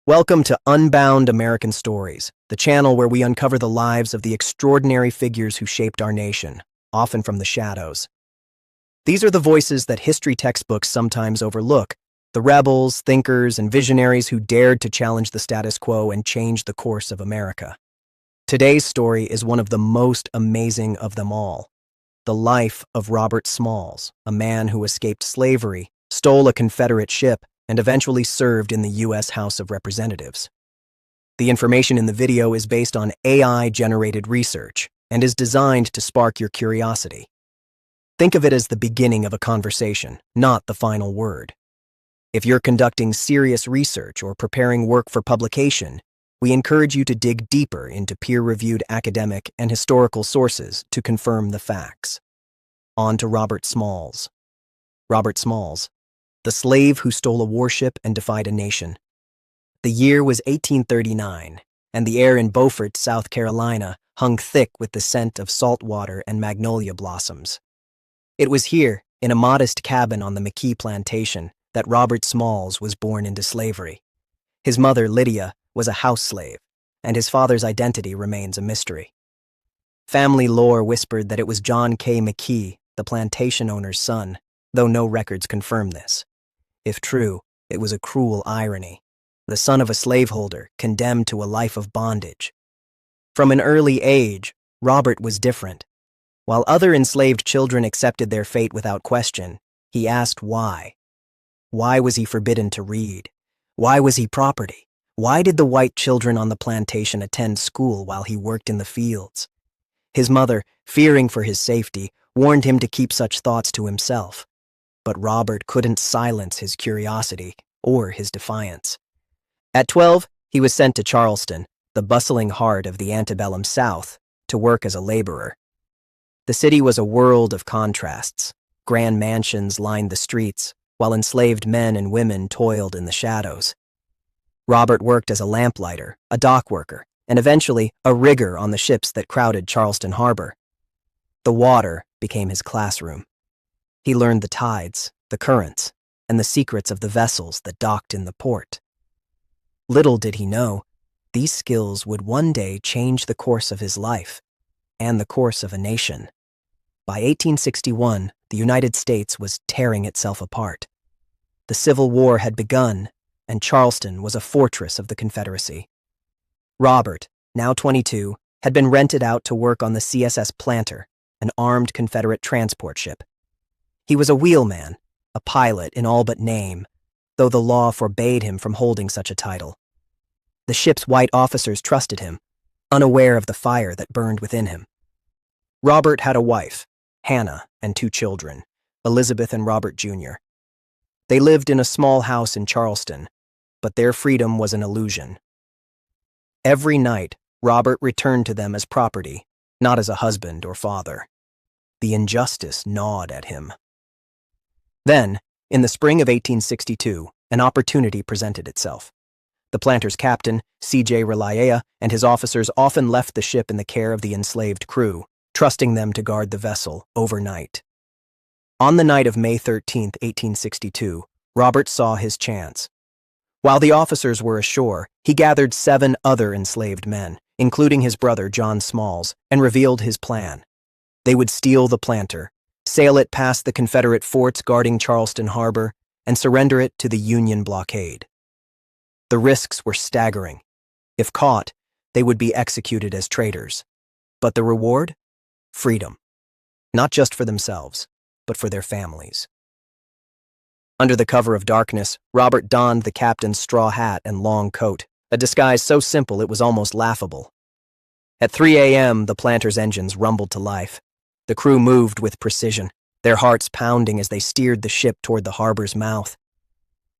Welcome to Unbound American Stories, the channel where we uncover the lives of the extraordinary figures who shaped our nation, often from the shadows. These are the voices that history textbooks sometimes overlook, the rebels, thinkers, and visionaries who dared to challenge the status quo and change the course of America. Today's story is one of the most amazing of them all. The life of Robert Smalls, a man who escaped slavery, stole a Confederate ship, and eventually served in the U.S. House of Representatives. The information in the video is based on AI-generated research and is designed to spark your curiosity. Think of it as the beginning of a conversation, not the final word. If you're conducting serious research or preparing work for publication, we encourage you to dig deeper into peer-reviewed academic and historical sources to confirm the facts. On to Robert Smalls. Robert Smalls, the slave who stole a warship and defied a nation. The year was 1839, and the air in Beaufort, South Carolina, hung thick with the scent of salt water and magnolia blossoms. It was here, in a modest cabin on the McKee plantation, that Robert Smalls was born into slavery. His mother, Lydia, was a house slave, and his father's identity remains a mystery. Family lore whispered that it was John K. McKee, the plantation owner's son, though no records confirm this. If true, it was a cruel irony, the son of a slaveholder condemned to a life of bondage. From an early age, Robert was different. While other enslaved children accepted their fate without question, he asked why. Why was he forbidden to read? Why was he property? Why did the white children on the plantation attend school while he worked in the fields? His mother, fearing for his safety, warned him to keep such thoughts to himself. But Robert couldn't silence his curiosity or his defiance. At 12, he was sent to Charleston, the bustling heart of the antebellum South, to work as a laborer. The city was a world of contrasts. Grand mansions lined the streets, while enslaved men and women toiled in the shadows. Robert worked as a lamplighter, a dock worker, and eventually a rigger on the ships that crowded Charleston Harbor. The water became his classroom. He learned the tides, the currents, and the secrets of the vessels that docked in the port. Little did he know, these skills would one day change the course of his life and the course of a nation. By 1861, the United States was tearing itself apart. The Civil War had begun, and Charleston was a fortress of the Confederacy. Robert, now 22, had been rented out to work on the CSS Planter, an armed Confederate transport ship. He was a wheelman, a pilot in all but name, though the law forbade him from holding such a title. The ship's white officers trusted him, unaware of the fire that burned within him. Robert had a wife, Hannah, and 2 children, Elizabeth and Robert Jr. They lived in a small house in Charleston, but their freedom was an illusion. Every night, Robert returned to them as property, not as a husband or father. The injustice gnawed at him. Then, in the spring of 1862, an opportunity presented itself. The planter's captain, C.J. Reliea, and his officers often left the ship in the care of the enslaved crew, trusting them to guard the vessel overnight. On the night of May 13, 1862, Robert saw his chance. While the officers were ashore, he gathered 7 other enslaved men, including his brother John Smalls, and revealed his plan. They would steal the planter, sail it past the Confederate forts guarding Charleston Harbor, and surrender it to the Union blockade. The risks were staggering. If caught, they would be executed as traitors. But the reward? Freedom. Not just for themselves, but for their families. Under the cover of darkness, Robert donned the captain's straw hat and long coat, a disguise so simple it was almost laughable. At 3 a.m., the planter's engines rumbled to life. The crew moved with precision, their hearts pounding as they steered the ship toward the harbor's mouth.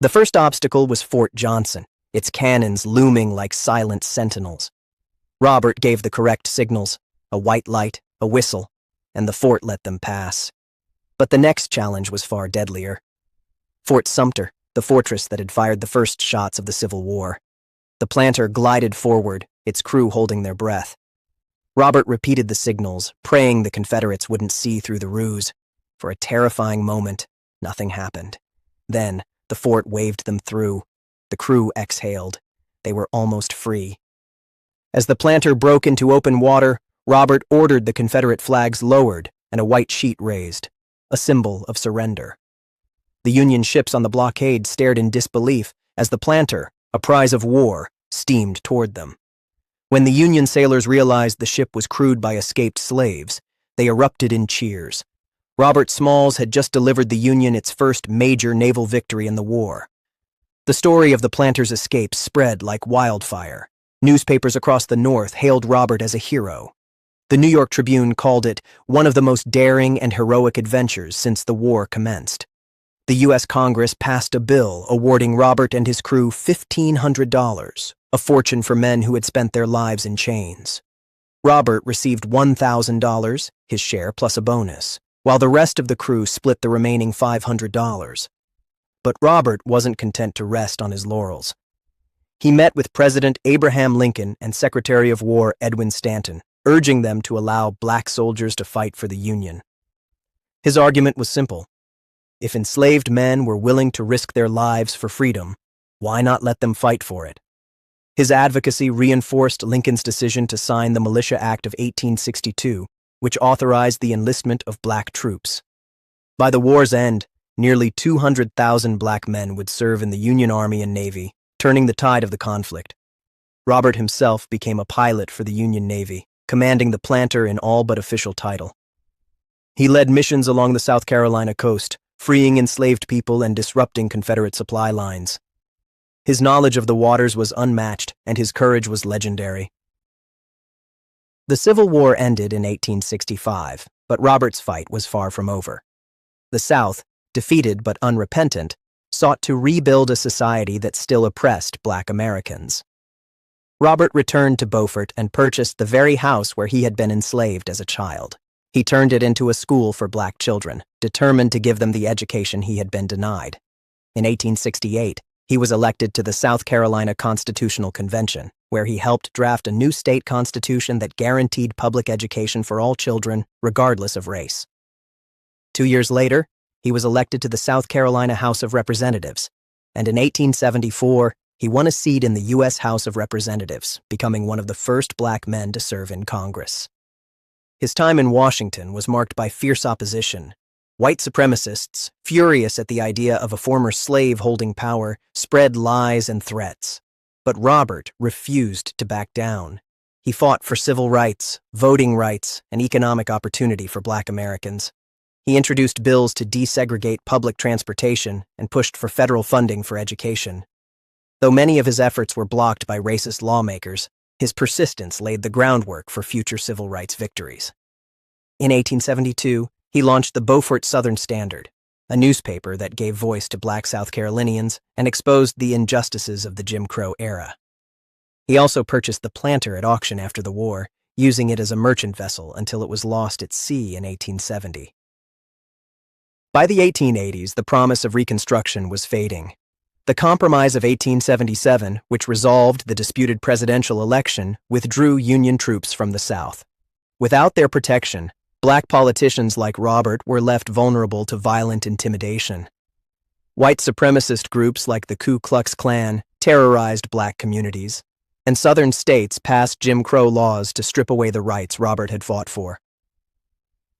The first obstacle was Fort Johnson, its cannons looming like silent sentinels. Robert gave the correct signals, a white light, a whistle, and the fort let them pass. But the next challenge was far deadlier. Fort Sumter, the fortress that had fired the first shots of the Civil War. The planter glided forward, its crew holding their breath. Robert repeated the signals, praying the Confederates wouldn't see through the ruse. For a terrifying moment, nothing happened. Then, the fort waved them through. The crew exhaled. they were almost free. As the planter broke into open water, Robert ordered the Confederate flags lowered and a white sheet raised, a symbol of surrender. The Union ships on the blockade stared in disbelief as the planter, a prize of war, steamed toward them. When the Union sailors realized the ship was crewed by escaped slaves, they erupted in cheers. Robert Smalls had just delivered the Union its first major naval victory in the war. The story of the planter's escape spread like wildfire. Newspapers across the North hailed Robert as a hero. The New York Tribune called it one of the most daring and heroic adventures since the war commenced. The U.S. Congress passed a bill awarding Robert and his crew $1,500, a fortune for men who had spent their lives in chains. Robert received $1,000, his share plus a bonus, while the rest of the crew split the remaining $500. But Robert wasn't content to rest on his laurels. He met with President Abraham Lincoln and Secretary of War Edwin Stanton, urging them to allow black soldiers to fight for the Union. His argument was simple. If enslaved men were willing to risk their lives for freedom, why not let them fight for it? His advocacy reinforced Lincoln's decision to sign the Militia Act of 1862, which authorized the enlistment of black troops. By the war's end, nearly 200,000 black men would serve in the Union Army and Navy, turning the tide of the conflict. Robert himself became a pilot for the Union Navy, commanding the planter in all but official title. He led missions along the South Carolina coast, freeing enslaved people and disrupting Confederate supply lines. His knowledge of the waters was unmatched, and his courage was legendary. The Civil War ended in 1865, but Robert's fight was far from over. The South, defeated but unrepentant, sought to rebuild a society that still oppressed black Americans. Robert returned to Beaufort and purchased the very house where he had been enslaved as a child. He turned it into a school for black children, determined to give them the education he had been denied. In 1868, he was elected to the South Carolina Constitutional Convention, where he helped draft a new state constitution that guaranteed public education for all children, regardless of race. 2 years later, he was elected to the South Carolina House of Representatives, and in 1874, he won a seat in the U.S. House of Representatives, becoming one of the first black men to serve in Congress. His time in Washington was marked by fierce opposition. White supremacists, furious at the idea of a former slave holding power, spread lies and threats. But Robert refused to back down. He fought for civil rights, voting rights, and economic opportunity for black Americans. He introduced bills to desegregate public transportation and pushed for federal funding for education. Though many of his efforts were blocked by racist lawmakers, his persistence laid the groundwork for future civil rights victories. In 1872, he launched the Beaufort Southern Standard, a newspaper that gave voice to black South Carolinians and exposed the injustices of the Jim Crow era. He also purchased the Planter at auction after the war, using it as a merchant vessel until it was lost at sea in 1870. By the 1880s, the promise of Reconstruction was fading. The Compromise of 1877, which resolved the disputed presidential election, withdrew Union troops from the South. Without their protection, black politicians like Robert were left vulnerable to violent intimidation. White supremacist groups like the Ku Klux Klan terrorized black communities, and Southern states passed Jim Crow laws to strip away the rights Robert had fought for.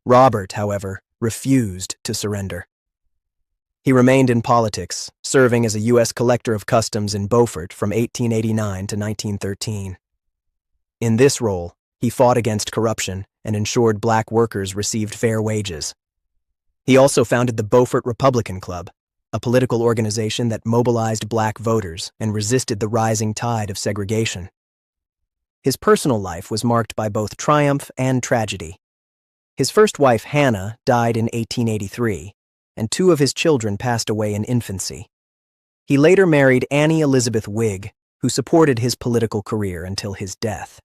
Robert, however, refused to surrender. He remained in politics, serving as a U.S. Collector of Customs in Beaufort from 1889 to 1913. In this role, he fought against corruption and ensured black workers received fair wages. He also founded the Beaufort Republican Club, a political organization that mobilized black voters and resisted the rising tide of segregation. His personal life was marked by both triumph and tragedy. His first wife, Hannah, died in 1883, and 2 of his children passed away in infancy. He later married Annie Elizabeth Wigg, who supported his political career until his death.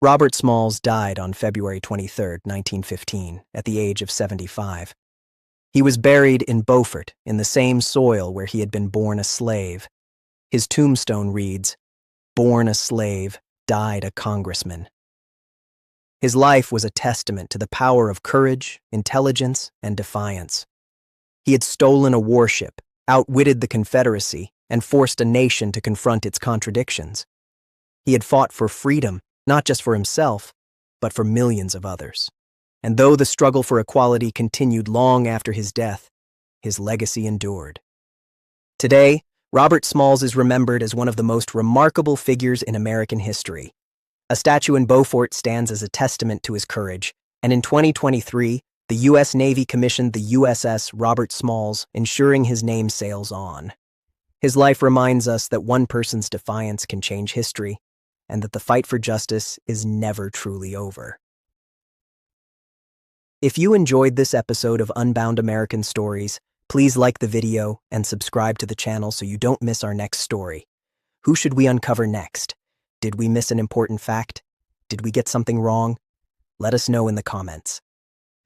Robert Smalls died on February 23, 1915, at the age of 75. He was buried in Beaufort, in the same soil where he had been born a slave. His tombstone reads, "Born a slave, died a Congressman." His life was a testament to the power of courage, intelligence, and defiance. He had stolen a warship, outwitted the Confederacy, and forced a nation to confront its contradictions. He had fought for freedom, not just for himself, but for millions of others. And though the struggle for equality continued long after his death, his legacy endured. Today, Robert Smalls is remembered as one of the most remarkable figures in American history. A statue in Beaufort stands as a testament to his courage, and in 2023, the U.S. Navy commissioned the USS Robert Smalls, ensuring his name sails on. His life reminds us that one person's defiance can change history, and that the fight for justice is never truly over. If you enjoyed this episode of Unbound American Stories, please like the video and subscribe to the channel so you don't miss our next story. Who should we uncover next? Did we miss an important fact? Did we get something wrong? Let us know in the comments.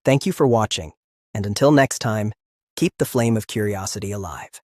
Thank you for watching, and until next time, keep the flame of curiosity alive.